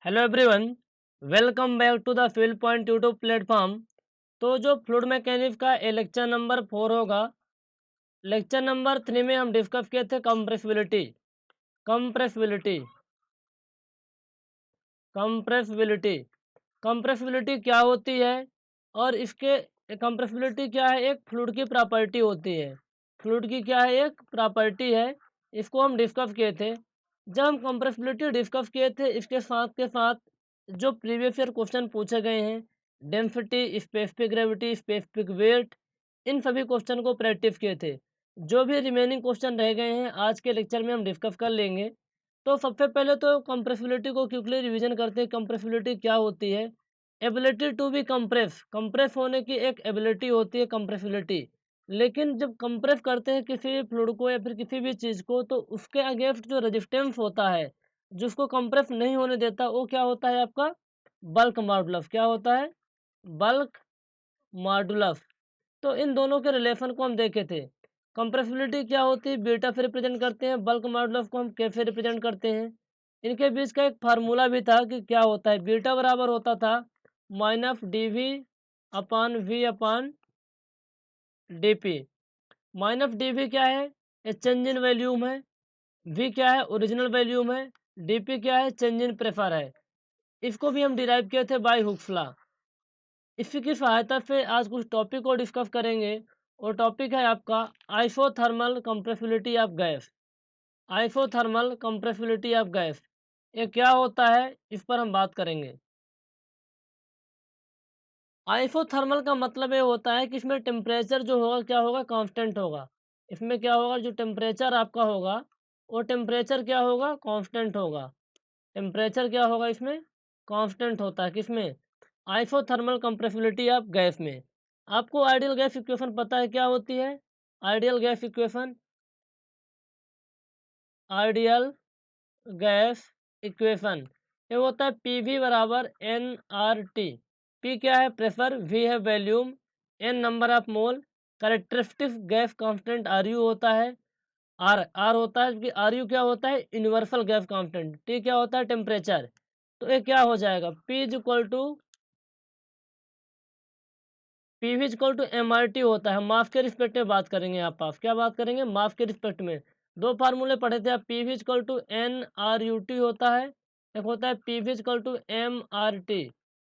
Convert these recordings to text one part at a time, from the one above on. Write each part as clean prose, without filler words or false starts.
Hello everyone, welcome back to the field point YouTube platform. तो जो fluid mechanics का ये लेक्चर नंबर 4 होगा। लेक्चर नंबर 3 में हम डिस्कस किए थे कंप्रेसिबिलिटी। कंप्रेसिबिलिटी कंप्रेसिबिलिटी कंप्रेसिबिलिटी क्या होती है और इसके कंप्रेसिबिलिटी क्या है, एक फ्लूइड की प्रॉपर्टी होती है। फ्लूइड की क्या है, एक प्रॉपर्टी है। इसको हम डिस्कस किए थे। जब हम कंप्रेसिबिलिटी डिस्कस किए थे, इसके साथ के साथ जो प्रीवियस ईयर क्वेश्चन पूछे गए हैं, density, specific gravity, specific weight, इन सभी क्वेश्चन को प्रैक्टिस किए थे। जो भी रिमेनिंग क्वेश्चन रह गए हैं आज के लेक्चर में हम डिस्कस कर लेंगे। तो सबसे पहले तो कंप्रेसिबिलिटी को क्विकली रिवीजन करते हैं। कंप्रेसिबिलिटी क्या होती है? Ability to be compress, compress होने की एक एबिलिटी होती है कंप्रेसिबिलिटी। लेकिन जब कंप्रेस करते हैं किसी भी फ्लूइड को या फिर किसी भी चीज़ को, तो उसके अगेंस्ट जो रेजिस्टेंस होता है, जिसको कंप्रेस नहीं होने देता, वो क्या होता है आपका? Bulk modulus. क्या होता है? Bulk modulus. तो इन दोनों के रिलेशन को हम देखे थे। कंप्रेसिबिलिटी क्या होती है, बीटा से रिप्रेजेंट करते हैं। बल्क मॉडुलस को हम के से रिप्रेजेंट करते हैं। इनके बीच का एक फार्मूला भी था कि क्या होता है, बीटा बराबर होता था minus D we upon V upon D P. Minus D V क्या है? ये चेंज इन वैल्यूम है। वी क्या है? ओरिजिनल वैल्यूम है। डी पी क्या है? चेंज इन प्रेशर है। इसको भी हम डिराइव किए थे बाय हुक्स लॉ। इसी की सहायता से आज कुछ टॉपिक को डिस्कस करेंगे। और टॉपिक है आपका isothermal compressibility of gas. Isothermal compressibility of gas, ये क्या होता है, इस पर हम बात करेंगे। आइसोथर्मल का मतलब ये होता है कि इसमें टेम्परेचर जो होगा क्या होगा? कांस्टेंट होगा। इसमें क्या होगा? जो टेम्परेचर आपका होगा, वो टेम्परेचर क्या होगा? कांस्टेंट होगा। टेम्परेचर क्या होगा इसमें? कांस्टेंट होता है। किसमें? आइसोथर्मल कंप्रेसिबिलिटी ऑफ गैस में। आपको आइडियल गैस इक्वेशन पता है क्या होती है? Ideal gas equation, ideal gas equation ये होता है पी वी बराबर एन आर टी। पी क्या है? प्रेशर, वी है volume, N number of mole, characteristic gas constant R U होता है, आर आर होता है कि आर यू क्या होता है? Universal gas constant. टी क्या होता है? टेम्परेचर। तो ये क्या हो जाएगा? P is equal to P V equal to M R T होता है। मास के रिस्पेक्ट में बात करेंगे। आप क्या बात करेंगे? मास के रिस्पेक्ट में। दो फार्मूले पढ़े थे आप। P V equal to N R U T होता है, एक होता है P V equal to M R T.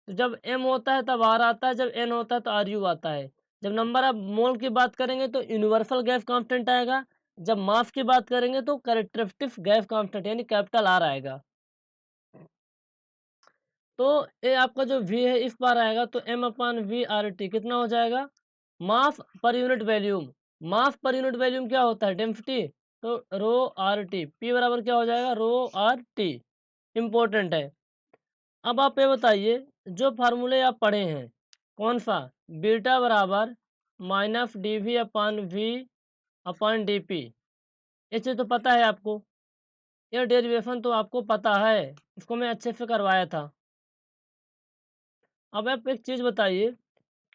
तो जब एम होता है तब आर आता है, जब एन होता है तो आर यू आता है। जब नंबर ऑफ मोल की बात करेंगे तो यूनिवर्सल गैस कांस्टेंट आएगा। जब मास की बात करेंगे तो कैरेक्टरिस्टिक गैस कांस्टेंट यानी कैपिटल आर आएगा। तो ये आपका जो v है इस बार आएगा तो m upon V R T कितना हो जाएगा? मास पर यूनिट वॉल्यूम। मास पर यूनिट वॉल्यूम क्या होता है? डेंसिटी। तो रो आर टी, पी बराबर क्या हो जाएगा? रो आर टी। इम्पोर्टेंट है। अब आप ये बताइए, जो फार्मूले आप पढ़े हैं, कौन सा? बीटा बराबर minus D we upon V upon D P. ये चीज़ तो पता है आपको। ये डेरिवेशन तो आपको पता है, इसको मैं अच्छे से करवाया था। अब आप एक चीज़ बताइए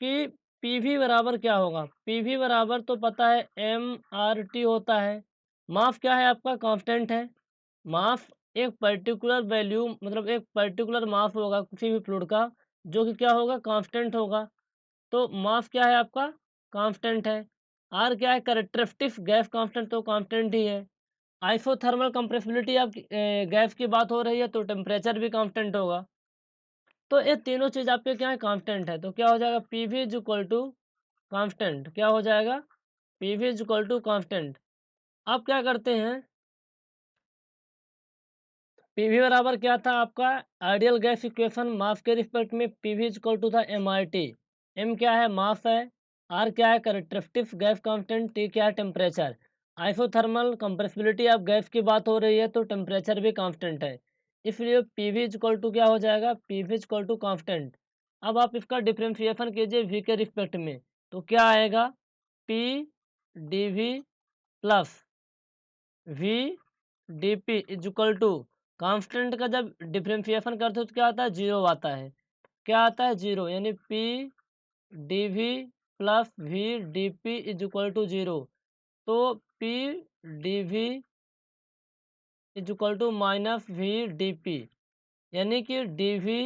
कि पी वी बराबर क्या होगा? पी वी बराबर तो पता है एम आर टी होता है। मास क्या है आपका? कांस्टेंट है। मास एक पर्टिकुलर वैल्यू, मतलब एक पर्टिकुलर मास होगा किसी भी फ्लूइड का, जो कि क्या होगा? कांस्टेंट होगा। तो मास क्या है आपका? कांस्टेंट है। आर क्या है? कैरेक्टरिस्टिक गैस कांस्टेंट, तो कांस्टेंट ही है। आइसोथर्मल कंप्रेसिबिलिटी आप गैस की बात हो रही है तो टेम्परेचर भी कांस्टेंट होगा। तो ये तीनों चीज़ आपके क्या है? कांस्टेंट है। तो क्या हो जाएगा? P V is equal to constant. क्या हो जाएगा? P V is equal to constant. अब क्या करते हैं, पी वी बराबर क्या था आपका? Ideal gas equation. मास के रिस्पेक्ट में P V is equal to था एम आर टी। एम क्या है? मास है। आर क्या है? Characteristic gas constant. टी क्या है? Temperature. Isothermal compressibility of gas की बात हो रही है तो टेम्परेचर भी कांस्टेंट है। इसलिए P V is equal to क्या हो जाएगा? P V is equal to constant. अब आप इसका डिफ्रेंशिएशन कीजिए वी के रिस्पेक्ट में, तो क्या आएगा? P D we plus we D P is equal to constant का जब डिफ्रेंशिएशन करते हो तो क्या आता है? जीरो आता है। क्या आता है? जीरो। यानी p D we plus we D P is equal to zero. तो p D v is equal to minus v D p, यानी कि डी वी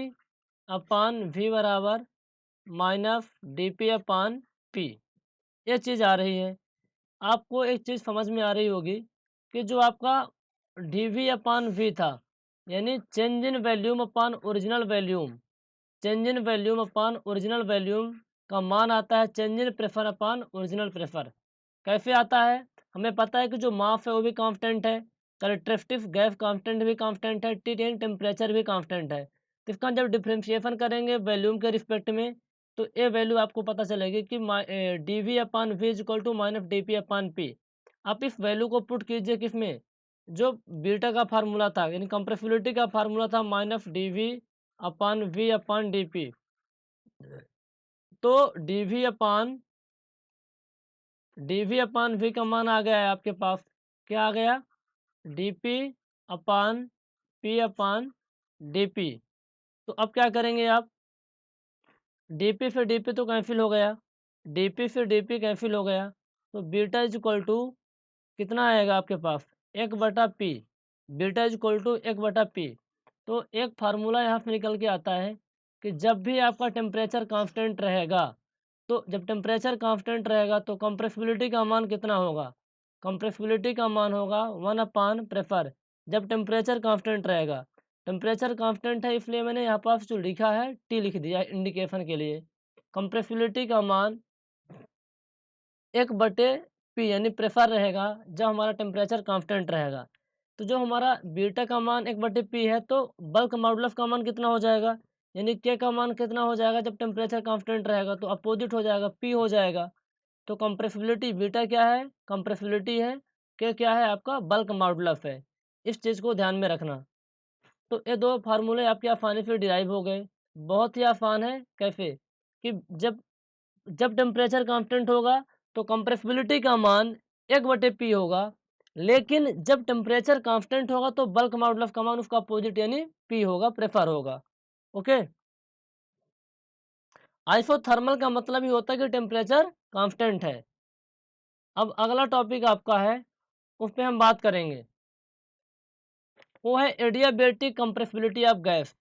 अपान वी बराबर minus d p upon p, ये चीज़ आ रही है। आपको एक चीज़ समझ में आ रही होगी कि जो आपका डी वी अपान वी था, यानी change in volume upon original volume, change in volume upon original volume का मान आता है change in prefer upon original prefer. कैसे आता है? हमें पता है कि जो मास है वो भी कांस्टेंट है, कैरेक्टरिस्टिक गैस कांस्टेंट भी कांस्टेंट है, टी टेम्परेचर भी कांस्टेंट है। तो इसका जब डिफ्रेंशिएशन करेंगे वैल्यूम के रिस्पेक्ट में, तो ये वैल्यू आपको पता चलेगी कि d we upon v is equal to minus d p upon p. आप इस वैल्यू को पुट कीजिए किसमें, जो बीटा का फार्मूला था, यानी कंप्रेसिबिलिटी का फार्मूला था minus D we upon V upon D P. तो डी वी अपान वी का मान आ गया है आपके पास, क्या आ गया, डी पी अपान पी अपान डी पी। तो अब क्या करेंगे आप, डी पी से डी पी तो कैंसिल हो गया, डी पी से डी पी कैंसिल हो गया, तो बीटा इज इक्वल टू कितना आएगा आपके पास, एक बटा p, beta is equal to एक बटा पी। तो एक फार्मूला यहाँ से निकल के आता है कि जब भी आपका टेम्परेचर कांस्टेंट रहेगा, तो जब टेम्परेचर कांस्टेंट रहेगा तो कंप्रेसिबिलिटी का मान कितना होगा, कंप्रेसिबिलिटी का मान होगा 1 अपान प्रेफर, जब टेम्परेचर कांस्टेंट रहेगा। टेम्परेचर कांस्टेंट है इसलिए मैंने यहाँ पास जो लिखा है टी लिख दिया इंडिकेशन के लिए। कंप्रेसिबिलिटी का मान एक बटे पी यानी प्रेशर रहेगा जब हमारा टेम्परेचर कांस्टेंट रहेगा। तो जो हमारा बीटा का मान एक बटे पी है, तो बल्क मॉडुलस का मान कितना हो जाएगा, यानी के का मान कितना हो जाएगा जब टेम्परेचर कांस्टेंट रहेगा, तो अपोजिट हो जाएगा, पी हो जाएगा। तो कंप्रेसिबिलिटी बीटा क्या है, कंप्रेसिबिलिटी है, के क्या है आपका बल्क मॉडुलस है। इस चीज़ को ध्यान में रखना। तो ये दो फार्मूले आपके आसानी से डिराइव हो गए। बहुत ही आसान है, कैसे कि जब जब टेम्परेचर कांस्टेंट होगा तो कंप्रेसिबिलिटी का मान एक बटे पी होगा, लेकिन जब टेम्परेचर कांस्टेंट होगा तो बल्क मॉडुलस का मान उसका अपोजिट यानी पी होगा, प्रेफर होगा। ओके, आइसोथर्मल का मतलब ही होता है कि टेम्परेचर कांस्टेंट है। अब अगला टॉपिक आपका है, उस पर हम बात करेंगे, वो है adiabatic compressibility of gas.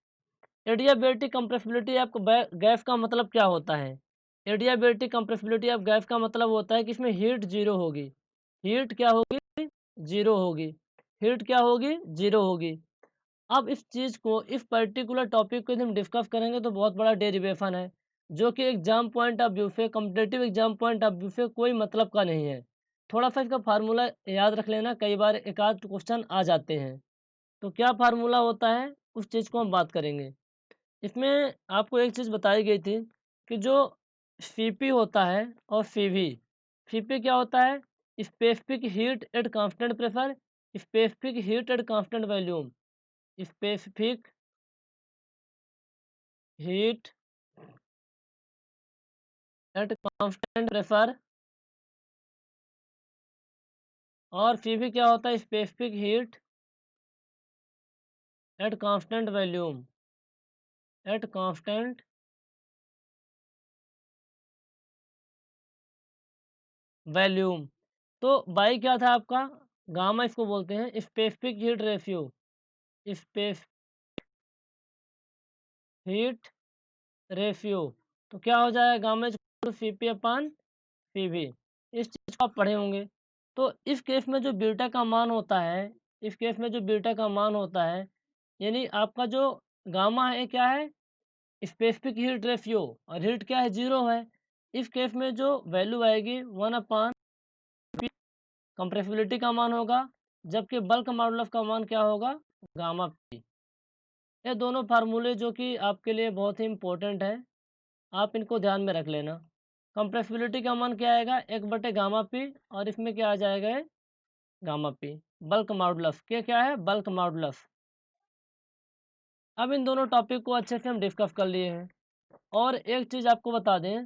Adiabatic compressibility of gas का मतलब क्या होता है, एडियाबेटिक कंप्रेसिबिलिटी ऑफ गैस का मतलब होता है कि इसमें हीट जीरो होगी, हीट क्या होगी, जीरो होगी, हीट क्या होगी, जीरो होगी। अब इस चीज़ को, इस पर्टिकुलर टॉपिक को यदि हम डिस्कस करेंगे तो बहुत बड़ा डेरिवेशन है, जो कि एग्जाम पॉइंट ऑफ व्यू से, competitive exam point of view से कोई मतलब का नहीं है। थोड़ा सा इसका फार्मूला याद रख लेना, कई बार एक आध क्वेश्चन आ जाते हैं। तो क्या फार्मूला होता है उस चीज़ को हम बात करेंगे। इसमें आपको एक चीज़ बताई गई थी कि जो सीपी होता है और सीवी, सीपी क्या होता है, specific heat at constant pressure, specific heat at constant volume, specific heat at constant pressure, और सीवी क्या होता है, specific heat at constant volume, at constant volume. तो बाई क्या था आपका, गामा इसको बोलते हैं, specific heat ratio, space heat ratio. तो क्या हो जाएगा, gamma c p upon p v. इस चीज़ को आप पढ़े होंगे। तो इस केस में जो बीटा का मान होता है, इस केस में जो बीटा का मान होता है, यानी आपका जो गामा है क्या है, स्पेसिफिक हीट रेशियो, और हीट क्या है, जीरो है। इस केस में जो वैल्यू आएगी 1 अपान कंप्रेसिबिलिटी का मान होगा, जबकि बल्क मॉडुलस का मान क्या होगा, गामा पी। ये दोनों फार्मूले जो कि आपके लिए बहुत ही इंपॉर्टेंट है, आप इनको ध्यान में रख लेना। कंप्रेसिबिलिटी का मान क्या आएगा, एक बटे गामा पी, और इसमें क्या आ जाएगा, ये गामा पी। बल्क मॉडुलस क्या है, बल्क मॉडुलस। अब इन दोनों टॉपिक को अच्छे से हम डिस्कस कर लिए हैं। और एक चीज़ आपको बता दें,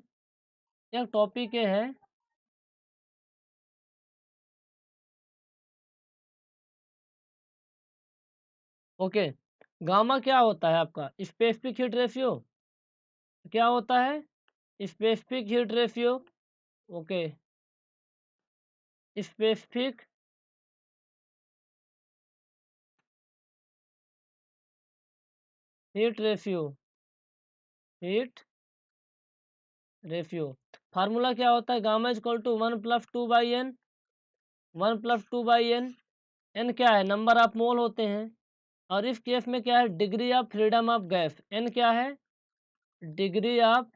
एक टॉपिक ये है, ओके, गामा क्या होता है आपका, स्पेसिफिक हीट रेशियो, क्या होता है, specific heat ratio. Okay, specific heat ratio, heat ratio. Formula क्या होता है? Gamma equal to 1+2/n, 1+2/n। N क्या है? नंबर ऑफ मोल होते हैं। और इस केस में क्या है? Degree of freedom of gas. N क्या है? Degree of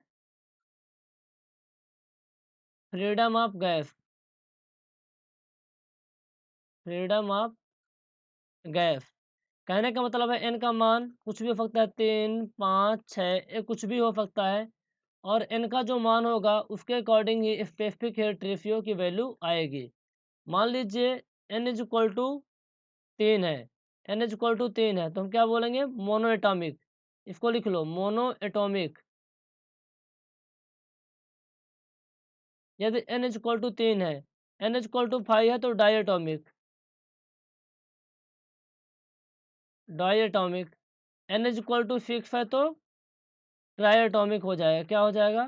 freedom of gas, freedom of gas. कहने का मतलब है एन का मान कुछ भी हो सकता है, 3, 5, 6, ये कुछ भी हो सकता है। और एन का जो मान होगा उसके अकॉर्डिंग ही स्पेसिफिक हीट रेशियो की वैल्यू आएगी। मान लीजिए एन इज इक्वल टू 3 है, एन इज इक्वल टू 3 है, तो हम क्या बोलेंगे? Monoatomic. इसको लिख लो, मोनो एटॉमिक। यदि एन इज इक्वल टू 3 है, एन इज इक्वल टू 5 है, तो diatomic, diatomic. N is equal to 6 है तो ट्राई एटॉमिक हो जाएगा। क्या हो जाएगा?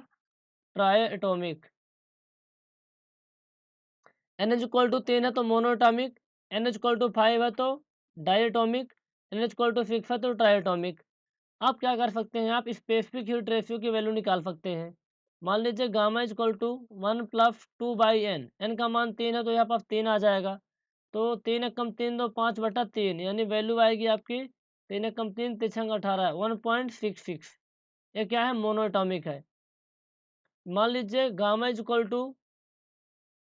Triatomic. N is equal to 3 है तो monoatomic, n is equal to 5 है तो diatomic, n is equal to 6 है तो ट्राई एटॉमिक। आप क्या कर सकते हैं? आप स्पेसिफिक हीट रेशियो की वैल्यू निकाल सकते हैं। मान लीजिए gamma is equal to 1+2/n, n का मान 3 है तो यहाँ पास 3 आ जाएगा। तो 3 एकम 3 दो 5/3, यानी वैल्यू आएगी आपकी 3 एकम 3 3 18, 1.66। ये क्या है? मोनो एटॉमिक है। मान लीजिए gamma is equal to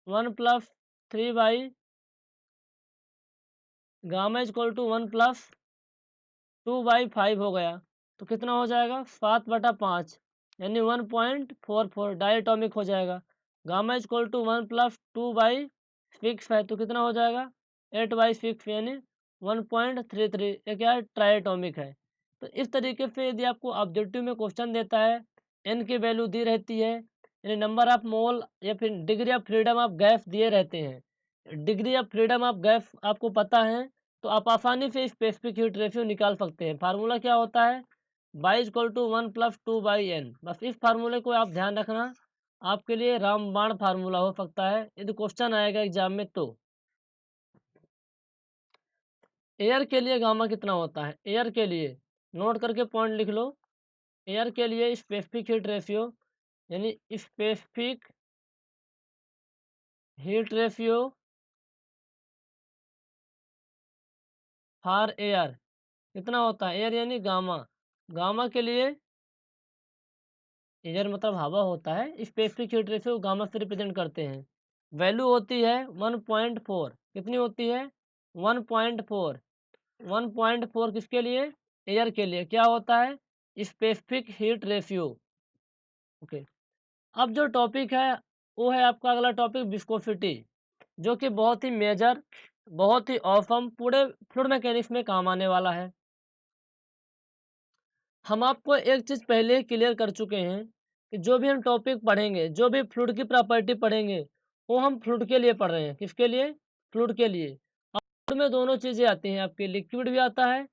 1+3/, gamma is equal to 1+2/5 हो गया, तो कितना हो जाएगा? 7/5, यानी 1.44 डायटोमिक हो जाएगा। गामा इज इक्वल टू 1+2/6 है, तो कितना हो जाएगा? 8/6, यानी 1.33। ये क्या है? ट्राइएटॉमिक है। तो इस तरीके से यदि आपको ऑब्जेक्टिव में क्वेश्चन देता है, एन की वैल्यू दी रहती है, यानी नंबर ऑफ मोल या फिर degree of freedom of gas दिए रहते हैं, degree of freedom of gas आपको पता है, तो आप आसानी से स्पेसिफिक हीट रेशियो निकाल सकते हैं। फार्मूला क्या होता है? Y equal to 1+2/n। बस इस फार्मूले को आप ध्यान रखना, आपके लिए रामबाण फार्मूला हो सकता है यदि क्वेश्चन आएगा एग्जाम में तो। एयर के लिए गामा कितना होता है? एयर के लिए नोट करके पॉइंट लिख लो। एयर के लिए स्पेसिफिक हीट रेशियो, यानी specific heat ratio for air कितना होता है? एयर यानी गामा, गामा के लिए, एयर मतलब हवा होता है, स्पेसिफिक हीट रेशियो गामा से रिप्रेजेंट करते हैं। वैल्यू होती है 1.4। कितनी होती है? 1.4। 1.4 किसके लिए? एयर के लिए। क्या होता है? Specific heat ratio. ओके। अब जो टॉपिक है वो है आपका अगला टॉपिक, विस्कोसिटी, जो कि बहुत ही मेजर, बहुत ही ऑसम, पूरे फ्लूइड मैकेनिक्स में काम आने वाला है। हम आपको एक चीज़ पहले ही क्लियर कर चुके हैं कि जो भी हम टॉपिक पढ़ेंगे, जो भी फ्लूइड की प्रॉपर्टी पढ़ेंगे, वो हम फ्लूइड के लिए पढ़ रहे हैं। किसके लिए? फ्लूइड के लिए। अब फ्लूइड में दोनों चीज़ें आती हैं आपकी, लिक्विड भी आता है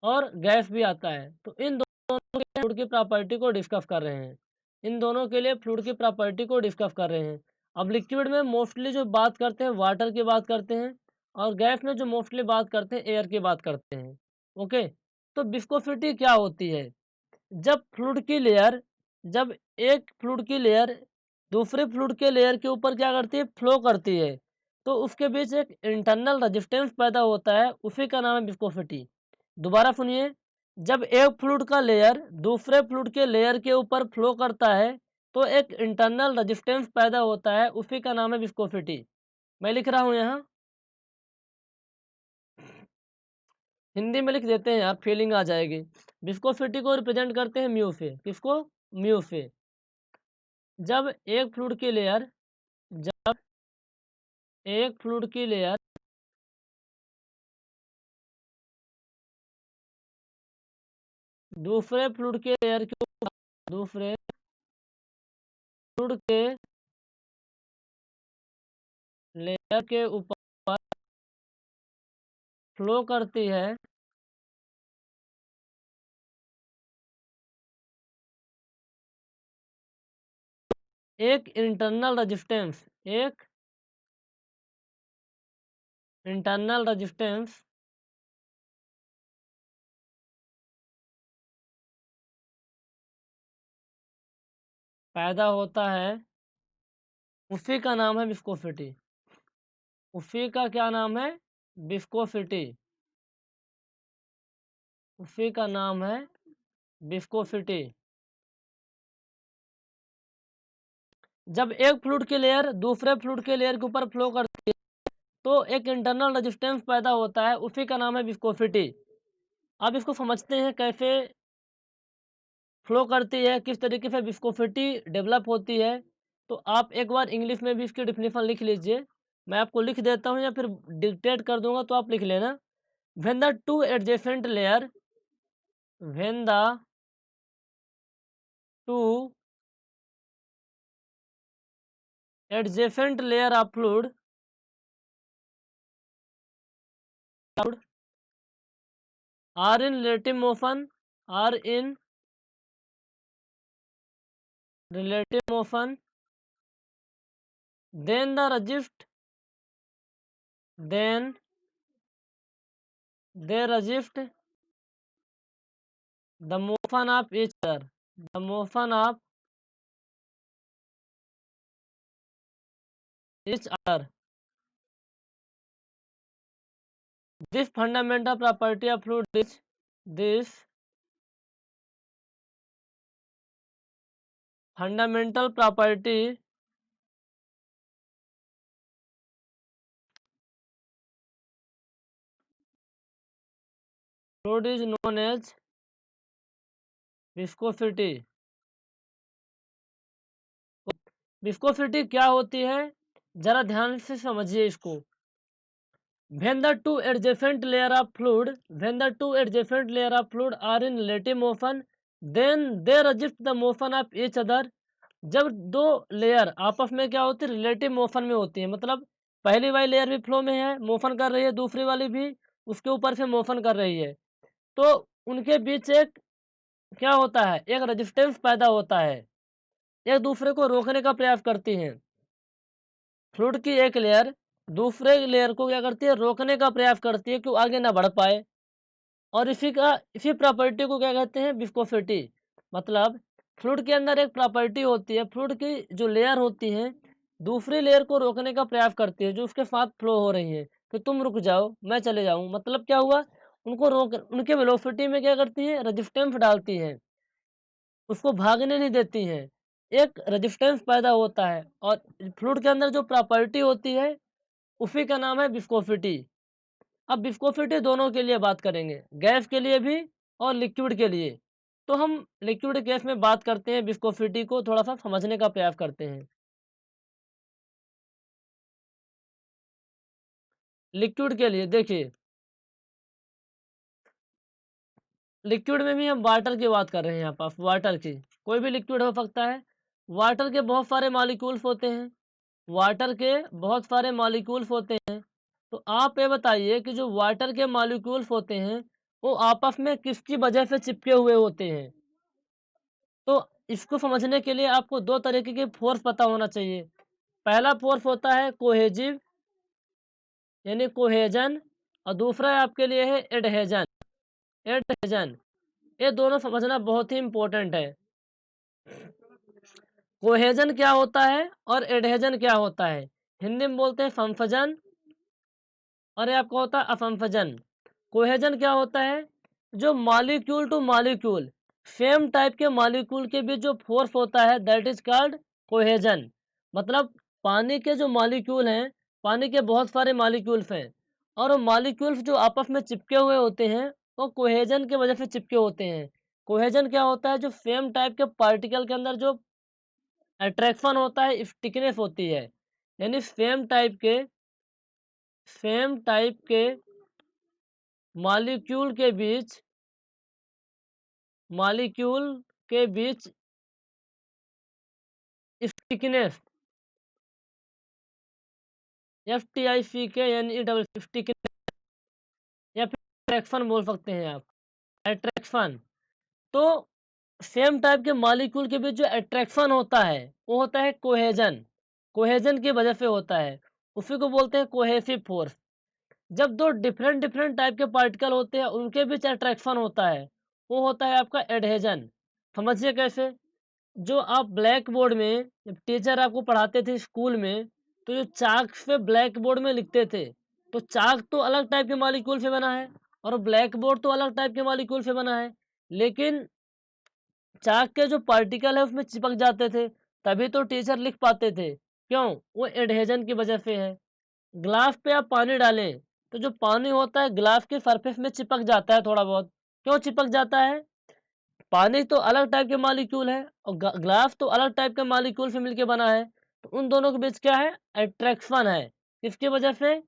और गैस भी आता है। तो इन दोनों के फ्लूइड की प्रॉपर्टी को डिस्कस कर रहे हैं। इन दोनों के लिए फ्लूइड की प्रॉपर्टी को डिस्कस कर रहे हैं। अब लिक्विड में मोस्टली जो बात करते हैं वाटर की बात करते हैं, और गैस में जो मोस्टली बात करते हैं एयर की बात करते हैं। ओके। तो विस्कोसिटी क्या होती है? जब फ्लूइड की लेयर, जब एक फ्लूइड की लेयर दूसरे फ्लूइड के लेयर के ऊपर क्या करती है? फ्लो करती है, तो उसके बीच एक इंटरनल रेजिस्टेंस पैदा होता है, उसी का नाम है विस्कोसिटी। दोबारा सुनिए, जब एक फ्लूइड का लेयर दूसरे फ्लूइड के लेयर के ऊपर फ्लो करता है, तो एक इंटरनल रेजिस्टेंस पैदा होता है, उसी का नाम है विस्कोसिटी। मैं लिख रहा हूं यहाँ, हिंदी में लिख देते हैं यार, फीलिंग आ जाएगी। विस्कोसिटी को रिप्रेजेंट करते हैं म्यू से। किसको? म्यू से। जब एक फ्लूइड की लेयर, जब एक फ्लूइड की लेयर दूसरे फ्लूइड के लेयर के ऊपर, दूसरे फ्लूइड के लेयर के ऊपर फ्लो करती है, एक इंटरनल रेजिस्टेंस, एक इंटरनल रेजिस्टेंस पैदा होता है उसी का नाम है विस्कोसिटी। उसी का क्या नाम है? विस्कोसिटी। उसी का नाम है विस्कोसिटी। जब एक फ्लूइड की लेयर दूसरे फ्लूइड के लेयर के ऊपर फ्लो करती है तो एक इंटरनल रेजिस्टेंस पैदा होता है, उसी का नाम है विस्कोसिटी। अब इसको समझते हैं कैसे फ्लो करती है, किस तरीके से विस्कोसिटी डेवलप होती है। तो आप एक बार इंग्लिश में भी इसकी डिफिनेशन लिख लीजिए, मैं आपको लिख देता हूँ या फिर डिक्टेट कर दूंगा तो आप लिख लेना। When the two adjacent layer when the two adjacent layer of fluid are in relative motion are in relative motion then the resist then they resist the motion of each other, the motion of each other. This fundamental property of fluid is this fundamental property fluid is known as viscosity. Viscosity क्या होती है, जरा ध्यान से समझिए इसको। When the two adjacent layer of fluid are in relative motion, then they resist the motion of each other. जब दो लेयर आपस में क्या होती है, रिलेटिव मोशन में होती है, मतलब पहली वाली लेयर भी फ्लो में है, मोशन कर रही है, दूसरी वाली भी उसके ऊपर से मोशन कर रही है, तो उनके बीच एक क्या होता है, एक रेजिस्टेंस पैदा होता है, एक दूसरे को रोकने का प्रयास करती है। फ्लूइड की एक लेयर दूसरे लेयर को क्या करती है, रोकने का प्रयास करती है कि वो आगे ना बढ़ पाए, और इसी प्रॉपर्टी को क्या कहते हैं, विस्कोसिटी। मतलब फ्लूइड के अंदर एक प्रॉपर्टी होती है, फ्लूइड की जो लेयर होती है दूसरी लेयर को रोकने का प्रयास करती है, जो उसके साथ फ्लो हो रही है, कि तुम रुक जाओ मैं चले जाऊं, मतलब क्या हुआ, उनको रोक, उनके वेलोसिटी में क्या करती है, रेजिस्टेंस डालती है, उसको भागने नहीं देती हैं, एक रेजिस्टेंस पैदा होता है। और फ्लूइड के अंदर जो प्रॉपर्टी होती है उसी का नाम है विस्कोसिटी। अब विस्कोसिटी दोनों के लिए बात करेंगे, गैस के लिए भी और लिक्विड के लिए। तो हम लिक्विड गैस में बात करते हैं, विस्कोसिटी को थोड़ा सा समझने का प्रयास करते हैं। लिक्विड के लिए देखिए, लिक्विड में भी हम वाटर की बात कर रहे हैं, यहाँ पास वाटर की, कोई भी लिक्विड हो सकता है। वाटर के बहुत सारे मॉलिक्यूल्स होते हैं, वाटर के बहुत सारे मॉलिक्यूल्स होते हैं। तो आप ये बताइए कि जो वाटर के मॉलिक्यूल्स होते हैं वो आपस में किसकी वजह से चिपके हुए होते हैं। तो इसको समझने के लिए आपको दो तरीके के फोर्स पता होना चाहिए। पहला फोर्स होता है कोहेजिव यानी कोहेजन, और दूसरा आपके लिए है एडहेजन। एडहेजन, ये दोनों समझना बहुत ही इंपॉर्टेंट है। कोहेजन क्या होता है और एडहेजन क्या होता है, हिंदी में बोलते हैं संफजन, और ये आपका होता है असंफजन। कोहेजन क्या होता है, जो molecule two molecule same type के मॉलिक्यूल के बीच जो फोर्स होता है दैट इज कॉल्ड कोहेजन। मतलब पानी के जो मॉलिक्यूल हैं, पानी के बहुत सारे मॉलिक्यूल्स हैं, और वो मॉलिक्यूल्स जो आपस में चिपके हुए होते हैं वो कोहेजन की वजह से चिपके होते हैं। कोहेजन क्या होता है, जो सेम टाइप के पार्टिकल के अंदर जो अट्रैक्शन होता है, स्टिकनेस होती है, यानी सेम टाइप के मॉलिक्यूल के बीच स्टिकनेस, FTICK यानी डबल स्टिकनेस, या फिर अट्रैक्शन बोल सकते हैं आप, अट्रैक्शन। तो सेम टाइप के मॉलिक्यूल के बीच जो अट्रैक्शन होता है वो होता है कोहेजन, कोहेजन की वजह से होता है, उसी को बोलते हैं कोहेसिव फोर्स। जब दो डिफरेंट डिफरेंट टाइप के पार्टिकल होते हैं उनके बीच अट्रैक्शन होता है वो होता है आपका एडहेजन। समझिए कैसे, जो आप ब्लैक बोर्ड में जब टीचर आपको पढ़ाते थे स्कूल में, तो जो चाक पे ब्लैक बोर्ड में लिखते थे, तो चाक तो अलग टाइप के मॉलिक्यूल से बना है और ब्लैक बोर्ड तो अलग टाइप के मॉलिक्यूल से बना है। लेकिन चाक के जो पार्टिकल है उसमें चिपक जाते थे, तभी तो टीचर लिख पाते थे। क्यों? वो एडहेजन की वजह से है। ग्लास पे आप पानी डालें, तो जो पानी होता है ग्लास के सरफेस में चिपक जाता है थोड़ा बहुत। क्यों चिपक जाता है? पानी तो अलग टाइप के मॉलिक्यूल है और ग्लास तो अलग टाइप के मॉलिक्यूल से मिलके बना है, तो उन दोनों के बीच क्या है? अट्रैक्शन है। किसकी वजह से?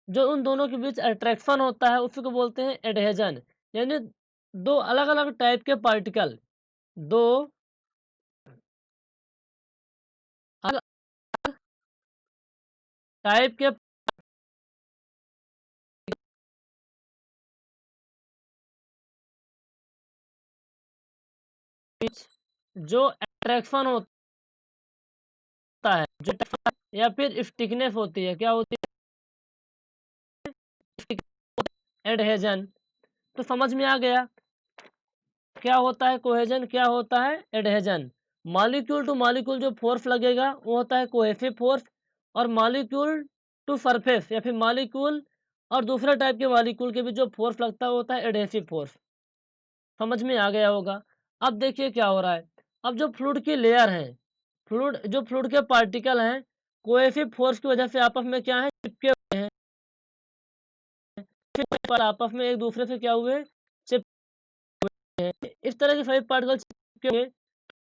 जो उन दोनों के बीच अट्रैक्शन होता है उसी को बोलते हैं एडहेजन। यानी दो अलग अलग टाइप के पार्टिकल, दो अलग टाइप के बीच जो अट्रैक्शन होता है, जो या फिर स्टिकनेस होती है, क्या होती है? एडहेजन। तो समझ में आ गया क्या होता है कोहेजन, क्या होता है एडहेजन। मॉलिक्यूल टू मॉलिक्यूल जो फोर्स लगेगा वो होता है कोहेसिव फोर्स, और मॉलिक्यूल टू सरफेस या फिर मॉलिक्यूल और दूसरे टाइप के मॉलिक्यूल के भी जो फोर्स लगता है वो होता है एडहेसिव फोर्स। समझ में आ गया होगा। अब देखिए क्या हो रहा है। अब जो फ्लूइड की लेयर है, फ्लूइड के पार्टिकल हैं, कोहेसिव फोर्स की वजह से आपस में क्या है? चिपके हुए हैं। पर आपस में एक दूसरे से क्या हुए? चिपके हैं। इस तरह के सभी पार्टिकल चिपके हुए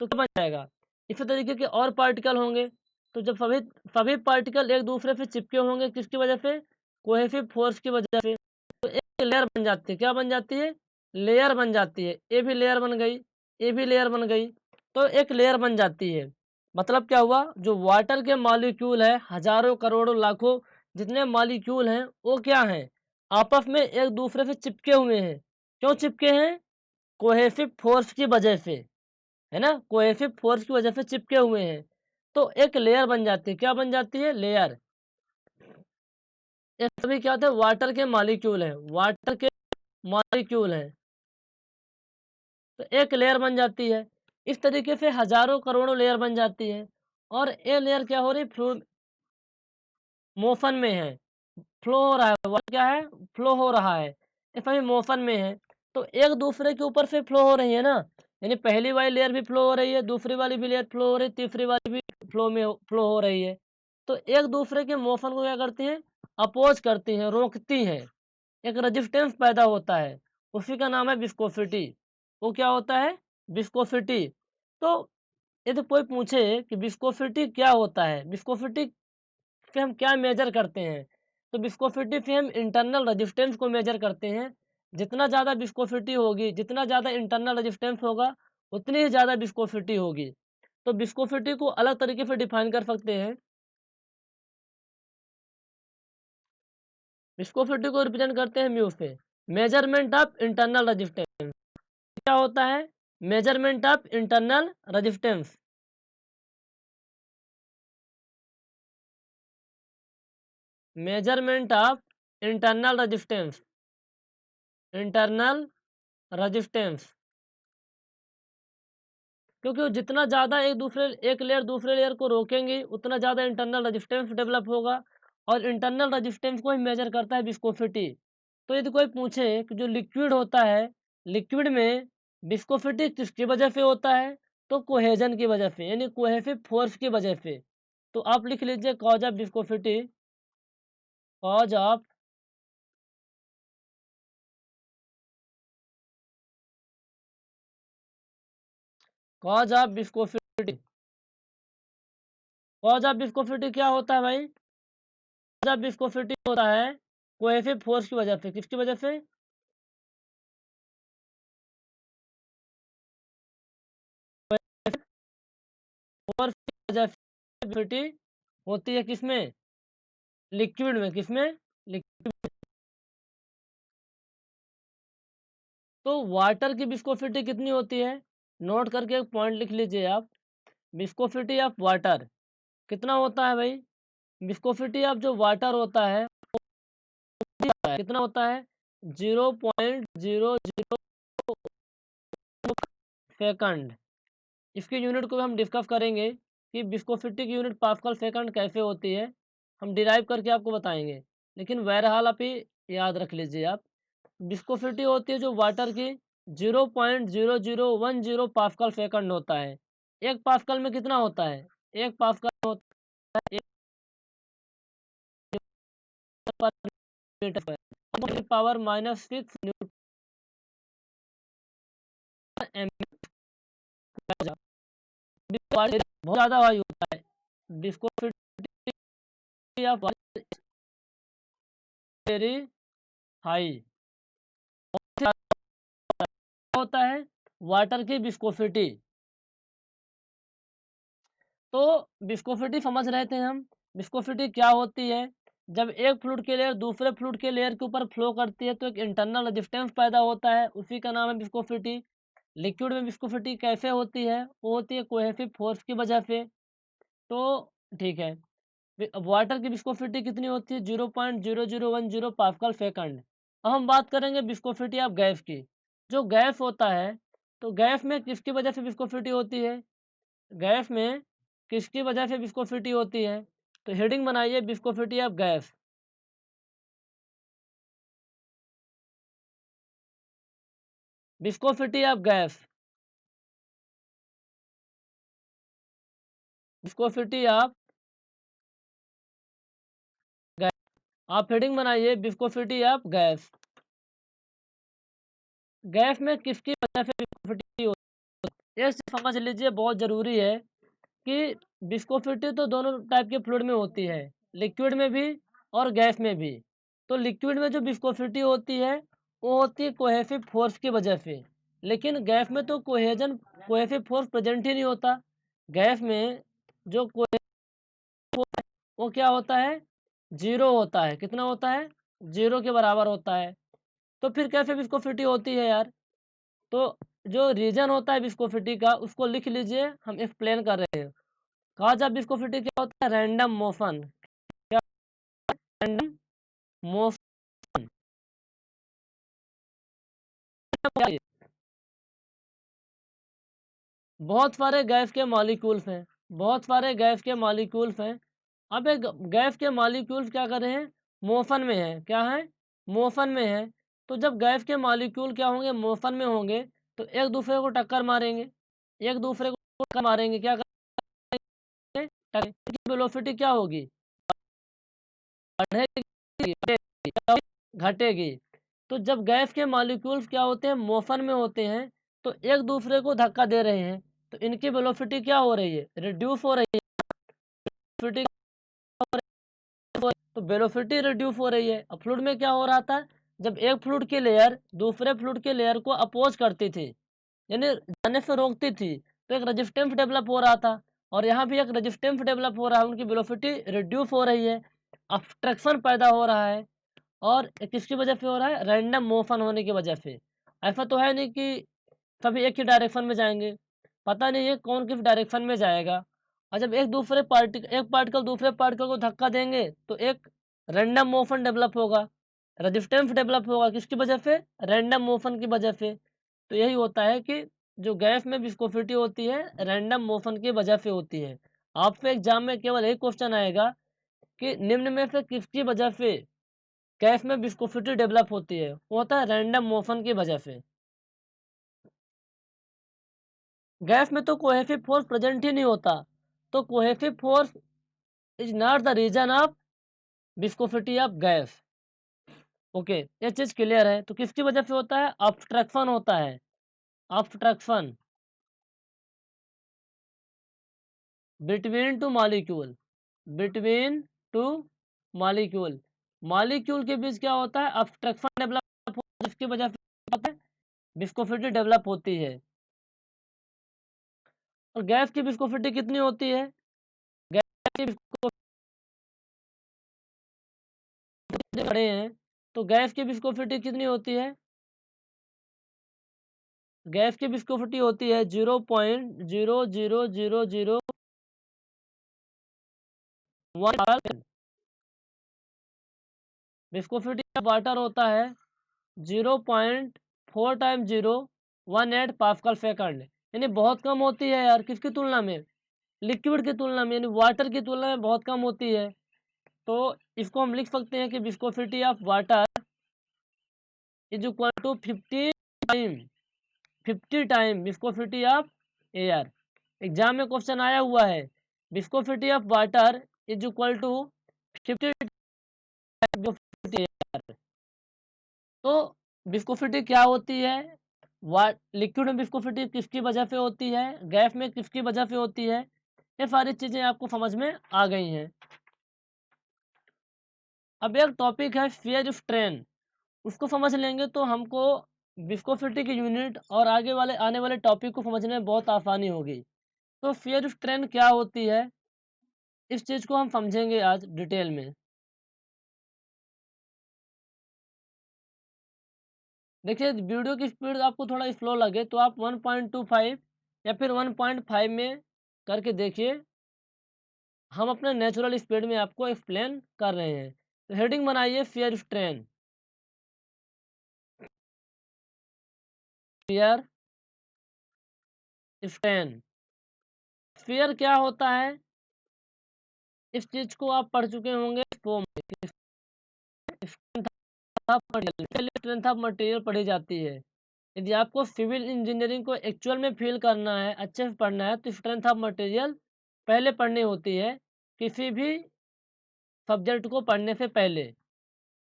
तो क्या बन जाएगा? इसी तरीके के और पार्टिकल होंगे। तो जब सभी सभी पार्टिकल एक दूसरे से चिपके होंगे किसकी वजह से? कोहेसिव फोर्स की वजह से, तो एक लेयर बन जाती है। क्या बन जाती है? लेयर बन जाती है। ये भी लेयर बन गई, ये भी लेयर बन गई, तो एक लेयर बन जाती है। मतलब क्या हुआ? जो वाटर के मॉलिक्यूल है, हजारों करोड़ों लाखों जितने मॉलिक्यूल हैं, वो क्या हैं? आपस में एक दूसरे से चिपके हुए हैं। क्यों चिपके हैं? कोहेसिव फोर्स की वजह से, है ना? कोहेसिव फोर्स की वजह से चिपके हुए हैं, तो एक लेयर बन जाती है। क्या बन जाती है? लेयर। ये सभी क्या होते हैं? वाटर के मॉलिक्यूल हैं, वाटर के मॉलिक्यूल हैं, तो एक लेयर बन जाती है। इस तरीके से हजारों करोड़ों लेयर बन जाती है। और ये लेयर क्या हो रही? फ्लूइड मोशन में है, फ्लो हो रहा है। वाटर क्या है? फ्लो हो रहा है, ये सभी मोशन में है। तो एक दूसरे के ऊपर से फ्लो हो रही है ना, यानी पहली वाली लेयर भी फ्लो हो रही है, दूसरी वाली भी लेयर फ्लो हो रही है, तीसरी वाली भी फ्लो हो रही है। तो एक दूसरे के मोशन को क्या करती हैं? अपोज करती हैं, रोकती हैं। एक रेजिस्टेंस पैदा होता है, उसी का नाम है विस्कोसिटी। वो क्या होता है? विस्कोसिटी। तो यदि कोई पूछे कि विस्कोसिटी क्या होता है, विस्कोसिटी से हम क्या मेजर करते हैं, तो विस्कोसिटी से हम इंटरनल रेजिस्टेंस को मेजर करते हैं। जितना ज़्यादा विस्कोसिटी होगी, जितना ज़्यादा इंटरनल रेजिस्टेंस होगा, उतनी ही ज़्यादा विस्कोसिटी होगी। तो विस्कोसिटी को अलग तरीके से डिफाइन कर सकते हैं। विस्कोसिटी को रिप्रेजेंट करते हैं म्यू से, मेजरमेंट ऑफ इंटरनल रेजिस्टेंस। क्या होता है? Measurement of internal resistance. Measurement of internal resistance, internal resistance. क्योंकि वो जितना ज़्यादा एक लेयर दूसरे लेयर को रोकेंगे, उतना ज़्यादा इंटरनल रेजिस्टेंस डेवलप होगा, और इंटरनल रेजिस्टेंस को ही मेजर करता है विस्कोसिटी। तो यदि कोई पूछे कि जो लिक्विड होता है, लिक्विड में विस्कोसिटी किसकी वजह से होता है, तो कोहेजन की वजह से, यानी कोहेसिव फोर्स की वजह से। तो आप लिख लीजिए cause of viscosity, cause of cause of viscosity. Cause of viscosity क्या होता है भाई? कॉज ऑफ विस्कोसिटी होता है कोहेसिव फोर्स की वजह से। किसकी वजह से? फोर्स की वजह से विस्कोसिटी होती है। किसमें? लिक्विड में। किसमें? लिक्विड। तो वाटर की विस्कोसिटी कितनी होती है? नोट करके एक पॉइंट लिख लीजिए आप। विस्कोसिटी ऑफ वाटर कितना होता है भाई? विस्कोसिटी ऑफ जो वाटर होता है कितना होता है? 0.00 सेकंड, इसकी यूनिट को भी हम डिस्कस करेंगे कि विस्कोसिटी की यूनिट पास्कल सेकंड कैसे होती है, हम डिराइव करके आपको बताएंगे। लेकिन बहरहाल आप ये याद रख लीजिए आप, विस्कोसिटी होती है जो वाटर की 0.0010 पास्कल सेकंड होता है। एक पास्कल में कितना होता है? एक पास्कल में होता है मीटर पावर -6 न्यूटन बहुत ज़्यादा वायु होता है। विस्कोसिटी ऑफ वेरी हाई होता है वाटर की विस्कोसिटी। तो विस्कोसिटी समझ रहे थे हम, विस्कोसिटी क्या होती है? जब एक फ्लूइड की लेयर दूसरे फ्लूइड के लेयर के ऊपर फ्लो करती है तो एक इंटरनल रेजिस्टेंस पैदा होता है, उसी का नाम है विस्कोसिटी। लिक्विड में विस्कोसिटी कैसे होती है? वो होती है कोहेसिव फोर्स की वजह से। तो ठीक है, अब वाटर की विस्कोसिटी कितनी होती है? 0.0010 पास्कल सेकंड। अब हम बात करेंगे विस्कोसिटी ऑफ गैस की। जो गैस होता है, तो गैस में किसकी वजह से विस्कोसिटी होती है? गैस में किसकी वजह से विस्कोसिटी होती है? तो हेडिंग बनाइए viscosity of gas. Viscosity of gas, viscosity of gas, आप हेडिंग बनाइए विस्कोसिटी ऑफ गैस। गैस में किसकी वजह से विस्कोसिटी होती है? ये समझ लीजिए, बहुत ज़रूरी है कि विस्कोसिटी तो दोनों टाइप के फ्लूइड में होती है, लिक्विड में भी और गैस में भी। तो लिक्विड में जो विस्कोसिटी होती है वो होती है कोहेसिव फोर्स की वजह से, लेकिन गैस में तो कोहेसिव फोर्स प्रेजेंट ही नहीं होता। गैस में जो वो क्या होता है? जीरो होता है। कितना होता है? जीरो के बराबर होता है। तो फिर कैसे विस्कोसिटी होती है यार? तो जो रीजन होता है विस्कोसिटी का उसको लिख लीजिए, हम एक्सप्लेन कर रहे हैं। कहा जाए विस्कोसिटी क्या होता है? Random motion. क्या? Random motion. बहुत सारे गैस के मॉलिक्यूल्स हैं, बहुत सारे गैस के मॉलिक्यूल्स हैं। अब एक गैस के मॉलिक्यूल्स क्या कर रहे हैं? मोशन में है। क्या है? मोशन में है। तो जब गैस के मॉलिक्यूल क्या होंगे? मोशन में होंगे, तो एक दूसरे को टक्कर मारेंगे, एक दूसरे को टक्कर मारेंगे। क्या करेंगे? टक्कर की वेलोसिटी क्या होगी? बढ़ेगी, घटेगी। तो जब गैस के मॉलिक्यूल्स क्या होते हैं? मोशन में होते हैं, तो एक दूसरे को धक्का दे रहे हैं, तो इनकी वेलोसिटी क्या हो रही है? रिड्यूस हो रही है। वेलोसिटी, तो वेलोसिटी रिड्यूस हो रही है। अब फ्लूइड में क्या हो रहा था? जब एक फ्लूइड की लेयर दूसरे फ्लूइड के लेयर को अपोज करती थी, यानी जाने से रोकती थी, तो एक रेजिस्टेंस डेवलप हो रहा था। और यहाँ भी एक रेजिस्टेंस डेवलप हो रहा है, उनकी वेलोसिटी रिड्यूस हो रही है, ऑब्स्ट्रक्शन पैदा हो रहा है। और किसकी वजह से हो रहा है? रैंडम मोशन होने की वजह से। ऐसा तो है नहीं कि सभी एक ही डायरेक्शन में जाएंगे, पता नहीं है कौन किस डायरेक्शन में जाएगा। और जब एक पार्टिकल दूसरे पार्टिकल को धक्का देंगे तो एक रैंडम मोशन डेवलप होगा, रेजिस्टेंस डेवलप होगा। किसकी वजह से? रैंडम मोशन की वजह से। तो यही होता है कि जो गैस में विस्कोसिटी होती है रैंडम मोशन की वजह से होती है। आपसे एग्जाम में केवल एक क्वेश्चन आएगा कि निम्न में से किसकी वजह से गैस में विस्कोसिटी डेवलप होती है? वो होता है रैंडम मोशन की वजह से। गैस में तो कोहेसिव फोर्स प्रेजेंट ही नहीं होता, तो cohesive force is not the reason of viscosity of gas. Okay, ये चीज क्लियर है। तो किसकी वजह से होता है? ऑब्स्ट्रक्शन होता है, obstruction between two molecule, between two molecule. Molecule के बीच क्या होता है? ऑब्स्ट्रक्शन डेवलप, जिसकी वजह से होता है विस्कोसिटी डेवलप होती है। और गैस की विस्कोसिटी कितनी होती है? गैस की बड़े हैं, तो गैस की विस्कोसिटी कितनी होती है? गैस की विस्कोसिटी होती है 0.00001। विस्कोसिटी ऑफ वाटर होता है 0.4 टाइम 018 पास्कल सेकंड। यानी बहुत कम होती है यार, किसकी तुलना में? लिक्विड की तुलना में, यानी वाटर की तुलना में बहुत कम होती है। तो इसको हम लिख सकते हैं कि viscosity of water is equal to 50 time viscosity of air. Exam में क्वेश्चन आया हुआ है, viscosity of water is equal to 50 viscosity air. तो विस्कोसिटी क्या होती है, लिक्विड में विस्कोसिटी किसकी वजह से होती है, गैस में किसकी वजह से होती है, ये सारी चीजें आपको समझ में आ गई हैं। अब एक टॉपिक है शियर स्ट्रेन, उसको समझ लेंगे तो हमको विस्कोसिटी की यूनिट और आगे वाले आने वाले टॉपिक को समझने में बहुत आसानी होगी। तो शियर स्ट्रेन क्या होती है, इस चीज़ को हम समझेंगे आज डिटेल में। देखिए वीडियो की स्पीड आपको थोड़ा स्लो लगे तो आप 1.25 या फिर 1.5 में करके देखिए, हम अपने नेचुरल स्पीड में आपको एक्सप्लेन कर रहे हैं। तो हेडिंग बनाइए shear strain. Shear strain, shear क्या होता है, इस चीज को आप पढ़ चुके होंगे फॉर्म में, स्ट्रेंथ ऑफ मटेरियल पढ़ी जाती है। यदि आपको सिविल इंजीनियरिंग को एक्चुअल में फील करना है, अच्छे से पढ़ना है, तो स्ट्रेंथ ऑफ मटेरियल पहले पढ़नी होती है किसी भी सब्जेक्ट को पढ़ने से पहले।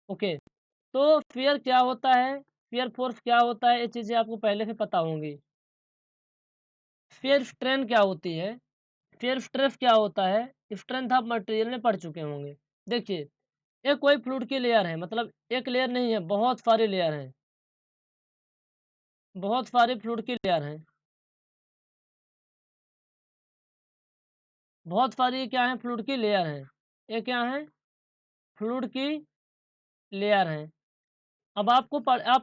ओके, तो फियर क्या होता है, फियर फोर्स क्या होता है, ये चीज़ें आपको पहले से पता होंगी। फियर स्ट्रेन क्या होती है, फियर स्ट्रेस क्या होता है, स्ट्रेंथ ऑफ मटेरियल में पढ़ चुके होंगे। देखिए ये कोई फ्लूइड की लेयर है, मतलब एक लेयर नहीं है, बहुत सारी लेयर हैं, बहुत सारी फ्लूइड की लेयर हैं, बहुत सारी क्या है, फ्लूइड की लेयर हैं। ये क्या है, फ्लूइड की लेयर हैं। अब आप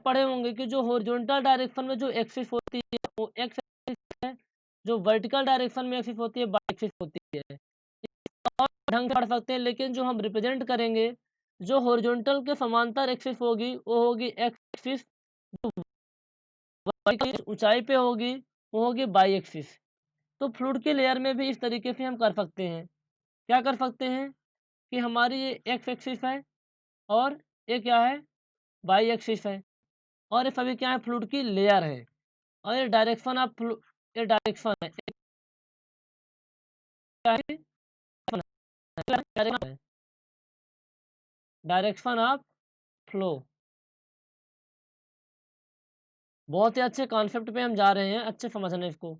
पढ़े होंगे कि जो हॉरिजॉन्टल डायरेक्शन में जो एक्सिस होती है वो एक्स एक्सिस है, जो वर्टिकल डायरेक्शन में एक्सिस होती है वाई एक्सिस होती है। और ढंग से पढ़ सकते हैं, लेकिन जो हम रिप्रेजेंट करेंगे, जो हॉरिजॉन्टल के समांतर एक्सिस होगी वो होगी एक्स एक्सिस, जो वर्टिकल ऊंचाई पे होगी वो होगी वाई एक्सिस। तो फ्लूइड के लेयर में भी इस तरीके से हम कर सकते हैं। क्या कर सकते हैं कि हमारी ये एक्स एक्सिस है और ये क्या है, वाई एक्सिस है, और ये सभी क्या है, फ्लूइड की लेयर है। और ये डायरेक्शन ऑफ ये डायरेक्शन है, क्या है, डायरेक्शन ऑफ फ्लो। बहुत ही अच्छे कॉन्सेप्ट पे हम जा रहे हैं, अच्छे समझने इसको।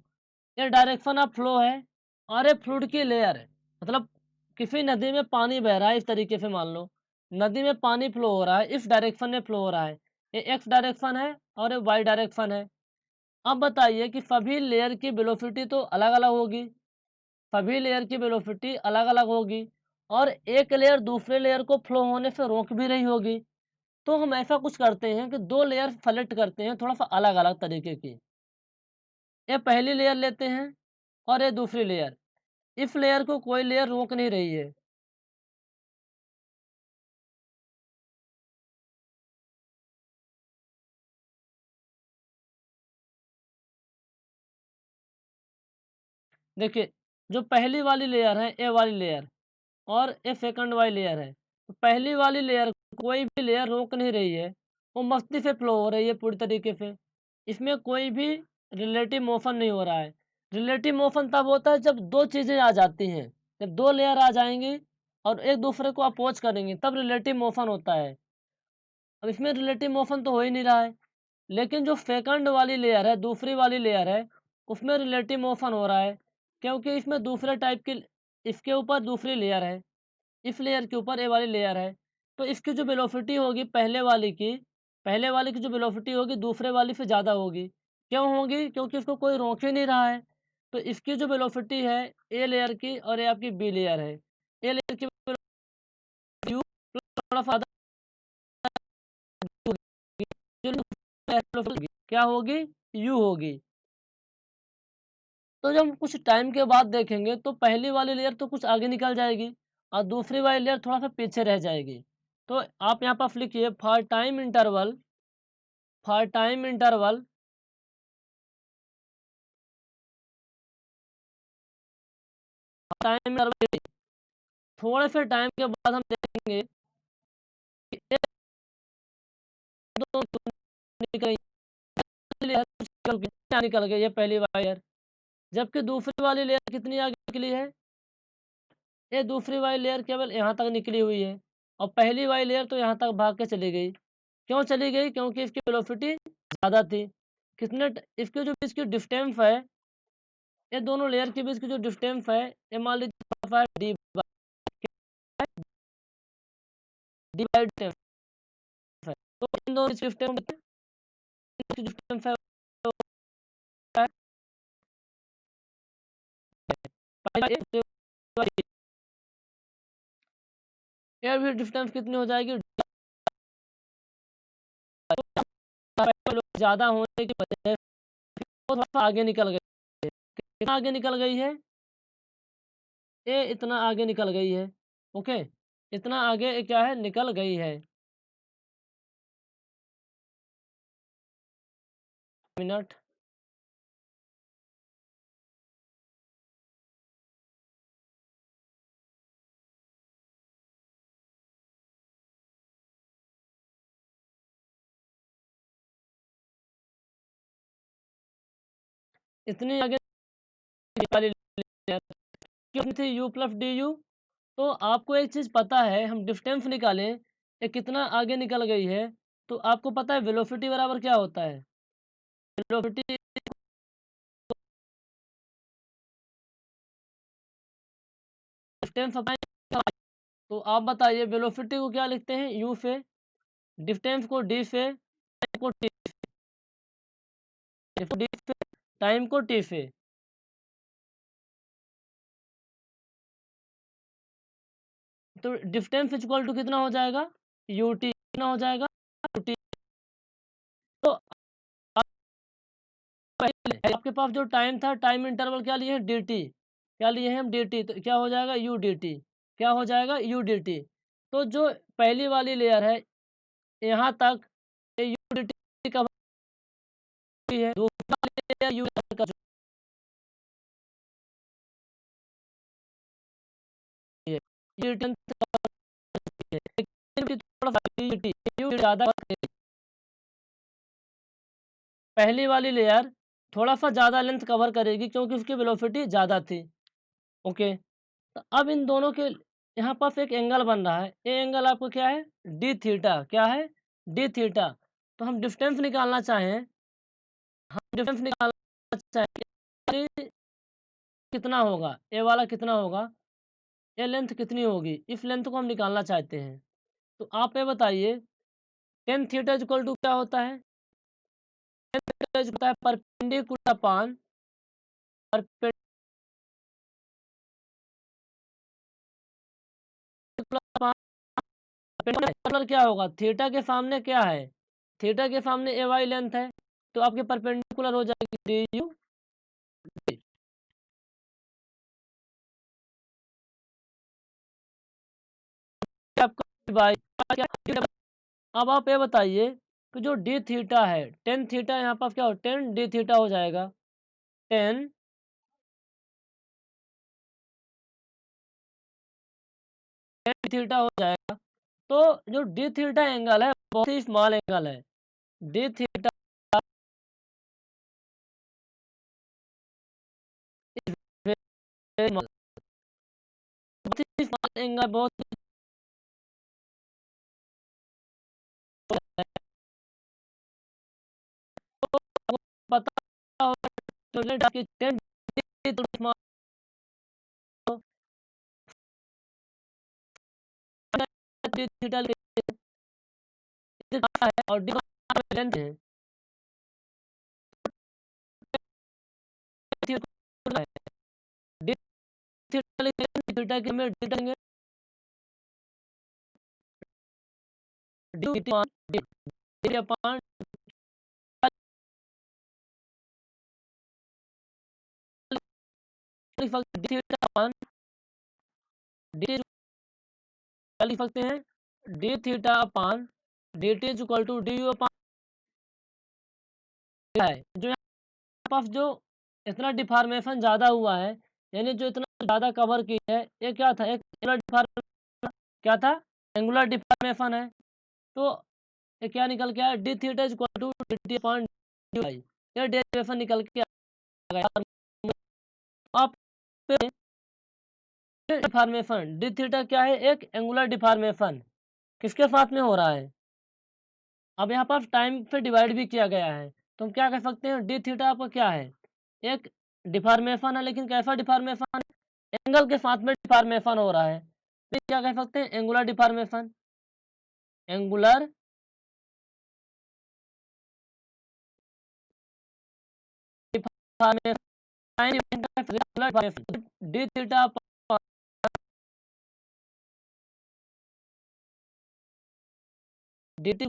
ये डायरेक्शन ऑफ फ्लो है और ये फ्लूइड की लेयर है। मतलब किसी नदी में पानी बह रहा है, इस तरीके से मान लो नदी में पानी फ्लो हो रहा है, इस डायरेक्शन में फ्लो हो रहा है, ये एक्स डायरेक्शन है और ये वाई डायरेक्शन है। अब बताइए कि सभी लेयर की वेलोसिटी तो अलग अलग होगी, सभी लेयर की वेलोसिटी अलग अलग होगी, और एक लेयर दूसरे लेयर को फ्लो होने से रोक भी रही होगी। तो हम ऐसा कुछ करते हैं कि दो लेयर सेलेक्ट करते हैं थोड़ा सा अलग अलग तरीके की। ये पहली लेयर लेते हैं और ये दूसरी लेयर, इस लेयर को कोई लेयर रोक नहीं रही है। देखिए जो पहली वाली लेयर है ए वाली लेयर, और ये सेकंड वाली लेयर है, तो पहली वाली लेयर कोई भी लेयर रोक नहीं रही है, वो मस्ती से फ्लो हो रही है पूरी तरीके से। इसमें कोई भी रिलेटिव मोशन नहीं हो रहा है। रिलेटिव मोशन तब होता है जब दो चीज़ें आ जाती हैं, जब दो लेयर आ जाएंगी और एक दूसरे को अपोज करेंगे तब रिलेटिव मोशन होता है। अब इसमें रिलेटिव मोशन तो हो ही नहीं रहा है, लेकिन जो सेकंड वाली लेयर है, दूसरी वाली लेयर है, उसमें रिलेटिव मोशन हो रहा है, क्योंकि इसमें दूसरे टाइप की, इसके ऊपर दूसरी लेयर है, इस लेयर के ऊपर ए वाली लेयर है। तो इसकी जो वेलोसिटी होगी पहले वाले की जो वेलोसिटी होगी दूसरे वाली से ज़्यादा होगी। क्यों होगी, क्योंकि इसको कोई रोक ही नहीं रहा है। तो इसकी जो वेलोसिटी है ए लेयर की और ये आपकी बी लेयर है, ए लेयर की वेलोसिटी थोड़ा सा क्या होगी, यू होगी। तो जब हम कुछ टाइम के बाद देखेंगे तो पहली वाली लेयर तो कुछ आगे निकल जाएगी और दूसरी वाली लेयर थोड़ा सा पीछे रह जाएगी। तो आप यहाँ पर लिखिए फॉर टाइम इंटरवल टाइम थोड़े से टाइम के बाद हम देखेंगे कि एक दो निकल निकल गई है पहली वायर, जबकि दूसरी वाली लेयर कितनी आगे निकली है, ये दूसरी वाली लेयर केवल यहाँ तक निकली हुई है और पहली वाली लेयर तो यहाँ तक भाग के चली गई। क्यों चली गई? क्योंकि इसकी वेलोसिटी ज़्यादा थी। इसके जो बीच की डिस्टेंस है, ये दोनों लेयर के बीच की जो डिस्टेंस है, ये मान लीजिए डी डिवाइड डिस्टेंस है। तो इन दोनों की डिस्टेंस है एयर भी डिस्टेंस कितनी हो जाएगी, ज़्यादा होने की वजह से थोड़ा आगे निकल गई है। कितना आगे निकल गई है? ये इतना आगे निकल गई है। ओके, इतना आगे क्या है, निकल गई है। मिनट इतनी आगे वाली थी u प्लस डी यू। तो आपको एक चीज़ पता है, हम डिस्टेंस निकालें ये कितना आगे निकल गई है, तो आपको पता है वेलोसिटी बराबर क्या होता है, वेलोसिटी डिस्टेंस अपॉन। तो आप बताइए वेलोसिटी को क्या लिखते हैं, u से, डिस्टेंस को d से, टाइम को t से, टाइम को t से। तो डिस्टेंस इक्वल टू कितना हो जाएगा, ut कितना हो जाएगा, ut। तो आपके पास जो टाइम था, टाइम इंटरवल क्या लिए हैं, dt, क्या लिए हैं हम, dt, तो क्या हो जाएगा u dt, क्या हो जाएगा u dt। तो जो पहली वाली लेयर है यहाँ तक ये u dt का है, दूसरी वाली लेयर u का जो है u dt है, लेकिन थोड़ा सा u ज़्यादा पहली वाली लेयर थोड़ा सा ज़्यादा लेंथ कवर करेगी क्योंकि उसकी वेलोसिटी ज़्यादा थी। ओके, तो अब इन दोनों के यहाँ पास एक एंगल बन रहा है, ये एंगल आपको क्या है, डी थीटा, क्या है, डी थीटा। तो हम डिस्टेंस निकालना चाहें, हम डिस्टेंस निकालना चाहें कितना होगा, ए वाला कितना होगा, ये लेंथ कितनी होगी, इस लेंथ को हम निकालना चाहते हैं। तो आप ये बताइए टेन थीटा इक्वल टू क्या होता है, होता है परपेंडिकुलर अपान परपेंडिकुलर क्या होगा, थीटा के सामने क्या है, थीटा के सामने ए वाई लेंथ है, तो आपके परपेंडिकुलर हो जाएगी डी यू। अब आप ये बताइए कि जो डी थीटा है, टेन थीटा यहाँ पर क्या हो, टेन डी थीटा हो जाएगा, टेन थीटा हो जाएगा। तो जो डी थीटा एंगल है बहुत ही स्मॉल एंगल है, डी थीटा बहुत ही स्मॉल एंगल, बहुत पता होगा कि टेन स्मॉल थीटा है और डी लेंथ है, डी थीटा के में डी देंगे, डी अपान डी लिख सकते हैं d theta upon d t is equal to d u upon है। जो यहाँ पास जो इतना डिफॉर्मेशन ज़्यादा हुआ है, यानी जो इतना ज़्यादा कवर की है, ये क्या था, एक एंगुलर डिफॉर्मेशन, क्या था, एंगुलर डिफॉर्मेशन है। तो ये क्या निकल के आया, d theta is equal to dt upon dy, ये डेरिवेशन निकल के आ गया। अब डिफॉर्मेशन डी थीटा क्या है, एक एंगुलर डिफॉर्मेशन किसके साथ में हो रहा है, अब यहाँ पर टाइम पे डिवाइड भी किया गया है, तो हम क्या कह सकते हैं, डी थीटा आपका क्या है, एक डिफॉर्मेशन है, लेकिन कैसा डिफॉर्मेशन है, एंगल के साथ में डिफॉर्मेशन हो रहा है, तो क्या कह सकते हैं, angular deformation, angular deformation, d theta dt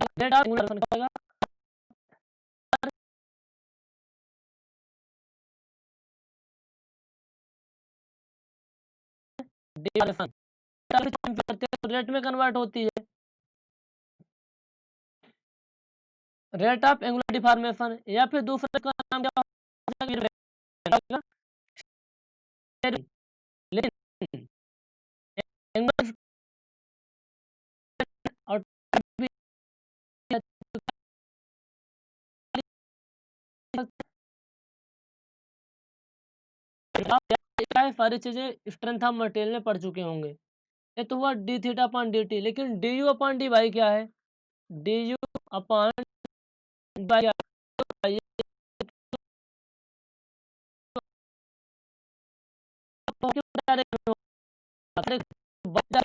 date of angular का रेट में कन्वर्ट होती है, रेट ऑफ एंगुलर डिफॉर्मेशन, या फिर दूसरे का नाम क्या होगा, लेकिन एंगल और सारी चीजें स्ट्रेंथ ऑफ मटेरियल में पढ़ चुके होंगे। ये तो हुआ d theta upon d t, लेकिन d u upon d y क्या है, डी यू अपॉन वाई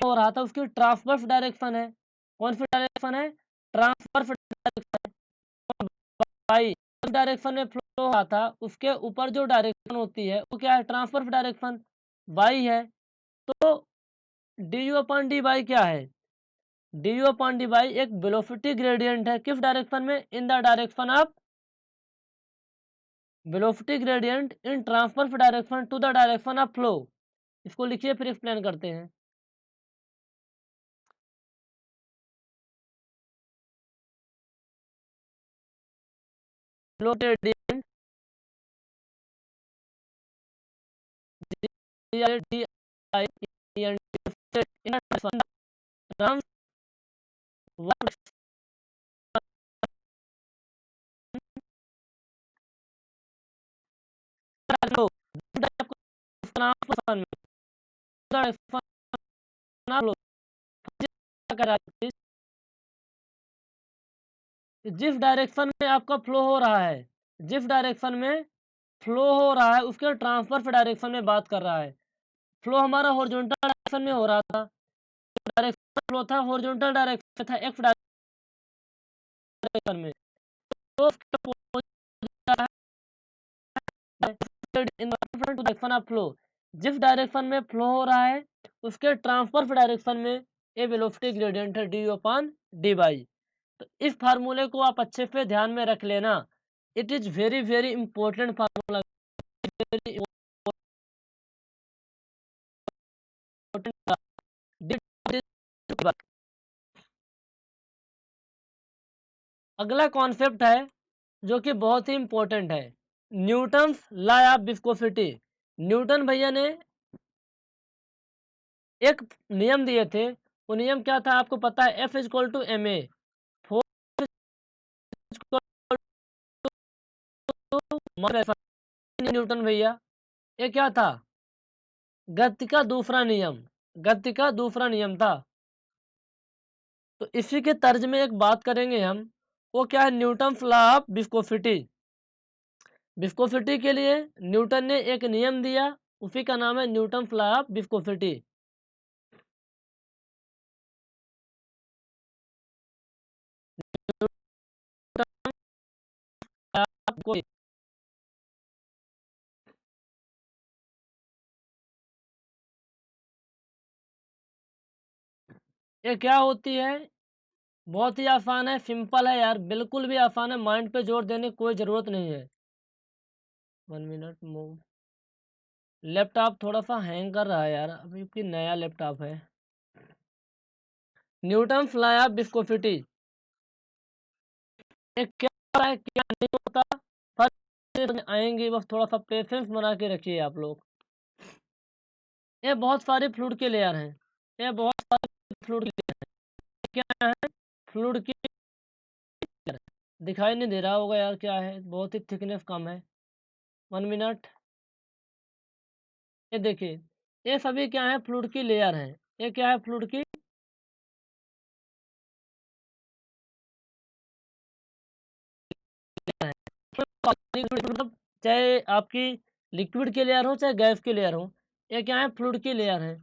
हो रहा था, उसकी ट्रांसवर्स डायरेक्शन है, कौन सी डायरेक्शन है, ट्रांसवर्स डायरेक्शन, वाई डायरेक्शन में फ्लो हो रहा था, उसके ऊपर जो डायरेक्शन होती है वो क्या है, ट्रांसवर्स डायरेक्शन वाई है। तो d u upon d y क्या है, d u upon d y एक वेलोसिटी ग्रेडियंट है, किस डायरेक्शन में, in the direction of velocity gradient in transverse direction to the direction of flow. इसको लिखिए फिर एक्सप्लेन करते हैं। Flow gradient d i in जिस डायरेक्शन में आपका फ्लो हो रहा है, जिस डायरेक्शन में फ्लो हो रहा है उसके ट्रांसवर्स डायरेक्शन में बात कर रहा है। फ्लो हमारा हॉरिजॉन्टल डायरेक्शन में हो रहा था, डायरेक्शन फ्लो था हॉरिजॉन्टल डायरेक्शन था, एक्स डायरेक्शन में, तो इन डायरेक्शन ऑफ फ्लो, जिस डायरेक्शन में फ्लो हो रहा है उसके ट्रांसवर्स डायरेक्शन में ए वेलोसिटी ग्रेडियंट है डी अपॉन डी बाई। तो इस फार्मूले को आप अच्छे से ध्यान में रख लेना, it is very very important formula, very important. अगला कॉन्सेप्ट है जो कि बहुत ही इंपॉर्टेंट है, Newton's law of viscosity. Newton भैया ने एक नियम दिए थे, वो नियम क्या था आपको पता है, F equal to m a, Newton भैया, ये क्या था, गति का दूसरा नियम, गति का दूसरा नियम था। तो इसी के तर्ज में एक बात करेंगे हम, वो क्या है, Newton's law of viscosity. Viscosity के लिए न्यूटन ने एक नियम दिया, उसी का नाम है न्यूटन्स लॉ ऑफ विस्कोसिटी। ये क्या होती है, बहुत ही आसान है, सिंपल है यार, बिल्कुल भी आसान है, माइंड पे जोर देने की कोई ज़रूरत नहीं है। 1 मिनट मूव, लैपटॉप थोड़ा सा हैंग कर रहा है यार, अभी की नया लैपटॉप है। न्यूटन लॉ ऑफ विस्कोसिटी, ये क्या होता है क्या नहीं होता, फर्स्ट आएंगे, बस थोड़ा सा पेशेंस बना के रखिए आप लोग। ये बहुत सारे फ्लूइड के लेयर हैं, ये बहुत सारे फ्लूइड के लेयर हैं। क्या है फ्लूइड की लेयर? दिखाई नहीं दे रहा होगा यार, क्या है, बहुत ही थिकनेस कम है। 1 मिनट। ये देखिए, ये सभी क्या है, फ्लूइड की लेयर हैं। ये क्या है, फ्लूइड की लेयर है। मतलब चाहे आपकी लिक्विड की लेयर हो चाहे गैस की लेयर हो, ये क्या है, फ्लूइड की लेयर है।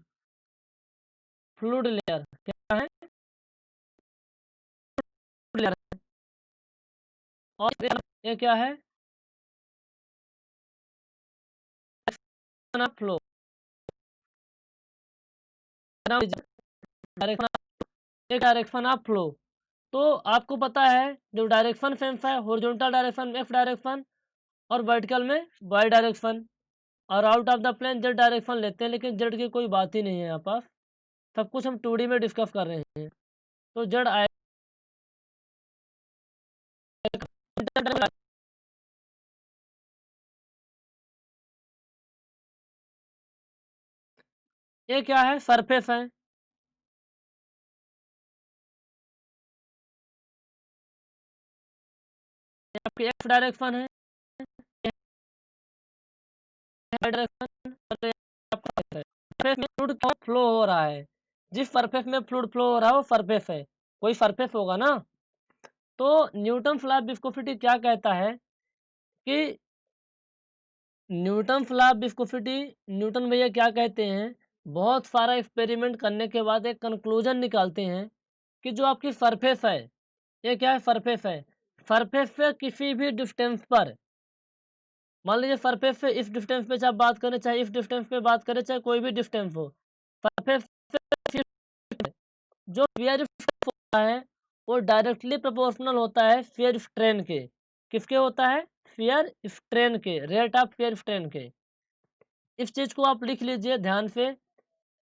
फ्लूइड लेयर क्या है, लेयर। और ये क्या है, फ्लो, डायरेक्शन, एक डायरेक्शन ऑफ फ्लो। तो आपको पता है जो डायरेक्शन सेंस है, हॉरिजॉन्टल डायरेक्शन एफ डायरेक्शन, और वर्टिकल में वाई डायरेक्शन, और out of the plane z direction लेते हैं, लेकिन जेड की कोई बात ही नहीं है यहाँ पास। सब कुछ हम 2D में डिस्कस कर रहे हैं। तो जेड आएगा, ये क्या है, सरफेस है। आपकी एक्स डायरेक्शन है, डायरेक्शन, सरफेस में फ्लूइड फ्लो हो रहा है। जिस सरफेस में फ्लूइड फ्लो हो रहा है वो सरफेस है, कोई सरफेस होगा ना। तो न्यूटन लॉ ऑफ विस्कोसिटी क्या कहता है कि Newton law of viscosity, Newton भैया क्या कहते हैं, बहुत सारा एक्सपेरिमेंट करने के बाद एक कंक्लूजन निकालते हैं कि जो आपकी सरफेस है, ये क्या है, सरफेस है। सरफेस से किसी भी डिस्टेंस पर, मान लीजिए सरफेस से इस डिस्टेंस पे चाहे आप बात करें, चाहे इस डिस्टेंस पे बात करें, चाहे कोई भी डिस्टेंस हो, सरफेस से जो शियर होता है वो डायरेक्टली प्रोपोर्शनल होता है शियर स्ट्रेन के। किसके होता है, शियर स्ट्रेन के, रेट ऑफ शियर स्ट्रेन के। इस चीज को आप लिख लीजिए ध्यान से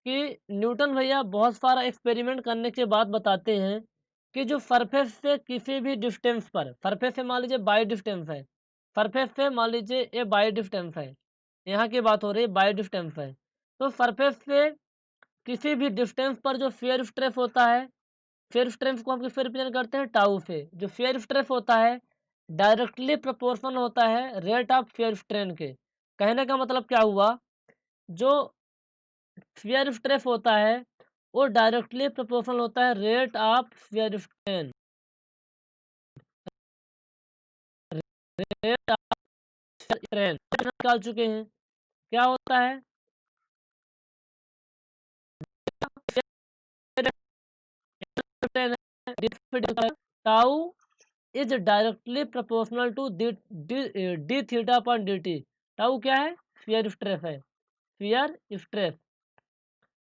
कि न्यूटन भैया बहुत सारा एक्सपेरिमेंट करने के बाद बताते हैं कि जो सरफेस से किसी भी डिस्टेंस पर, सरफेस से मान लीजिए बाई डिस्टेंस है, सरफेस से मान लीजिए ये बाई डिस्टेंस है, यहाँ की बात हो रही है, बाई डिस्टेंस है। तो सरफेस से किसी भी डिस्टेंस पर जो शियर स्ट्रेस होता है, शियर स्ट्रेस को हम किससे रिप्रेजेंट करते हैं, टाउ से। जो शियर स्ट्रेस होता है डायरेक्टली प्रोपोर्शनल होता है रेट ऑफ शियर स्ट्रेन के। कहने का मतलब क्या हुआ, जो शियर स्ट्रेस होता है वो डायरेक्टली प्रोपोर्शनल होता है rate of shear strain, rate of strain निकाल चुके हैं। क्या होता है, tau is directly proportional to d theta upon d t. Tau क्या है, शियर स्ट्रेस है, शियर स्ट्रेस।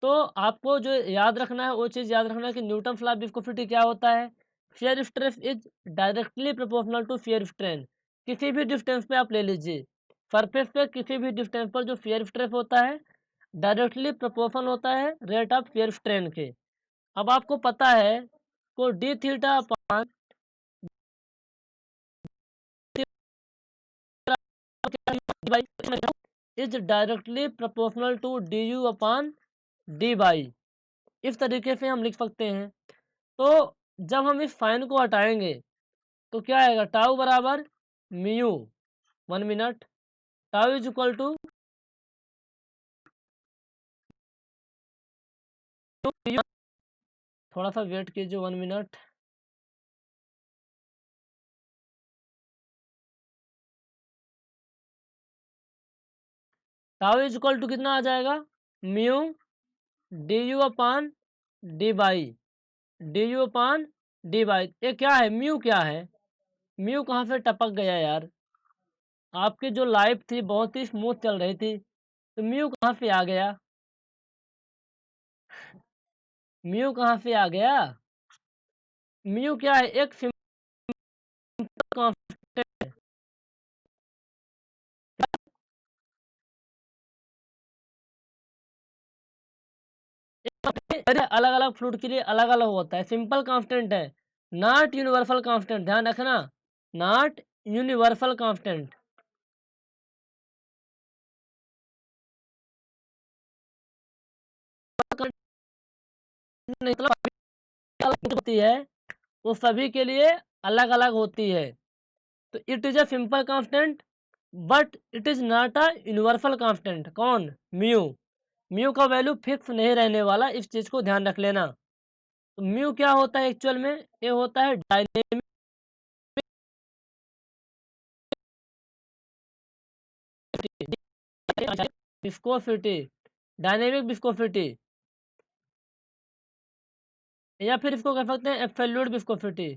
तो आपको जो याद रखना है वो चीज़ याद रखना है कि न्यूटन लॉ ऑफ विस्कोसिटी क्या होता है, shear stress is directly proportional to shear strain. किसी भी डिस्टेंस पे आप ले लीजिए, सरफेस पे किसी भी डिस्टेंस पर जो शियर स्ट्रेस होता है डायरेक्टली प्रोपोर्शनल होता है रेट ऑफ शियर स्ट्रेन के। अब आपको पता है को d theta upon is directly proportional to d u upon d y. इस तरीके से हम लिख सकते हैं। तो जब हम इस साइन को हटाएंगे तो क्या आएगा, टाउ बराबर mu. 1 minute. Tau is equal to थोड़ा सा वेट कीजिए, 1 minute. Tau is equal to कितना आ जाएगा, mu d u upon d y, d u upon d y. ये क्या है, म्यू क्या है, म्यू कहाँ से टपक गया यार, आपकी जो लाइफ थी बहुत ही स्मूथ चल रही थी, तो म्यू कहाँ से आ गया, म्यू कहाँ से आ गया। म्यू क्या है, एक सिंपल कांस्टेंट है, अलग अलग फ्लूइड के लिए अलग अलग होता है, सिंपल कांस्टेंट है, नॉट यूनिवर्सल कांस्टेंट, ध्यान रखना, नॉट यूनिवर्सल कांस्टेंट। मतलब होती है वो सभी के लिए अलग अलग होती है। तो it is a simple constant but it is not a universal constant. कौन? म्यू। म्यू का वैल्यू फिक्स नहीं रहने वाला, इस चीज को ध्यान रख लेना। तो म्यू क्या होता है एक्चुअल में? ये होता है डायनेमिक विस्कोसिटी। डायनेमिक विस्कोसिटी या फिर इसको कह सकते हैं एब्सोल्यूट विस्कोसिटी।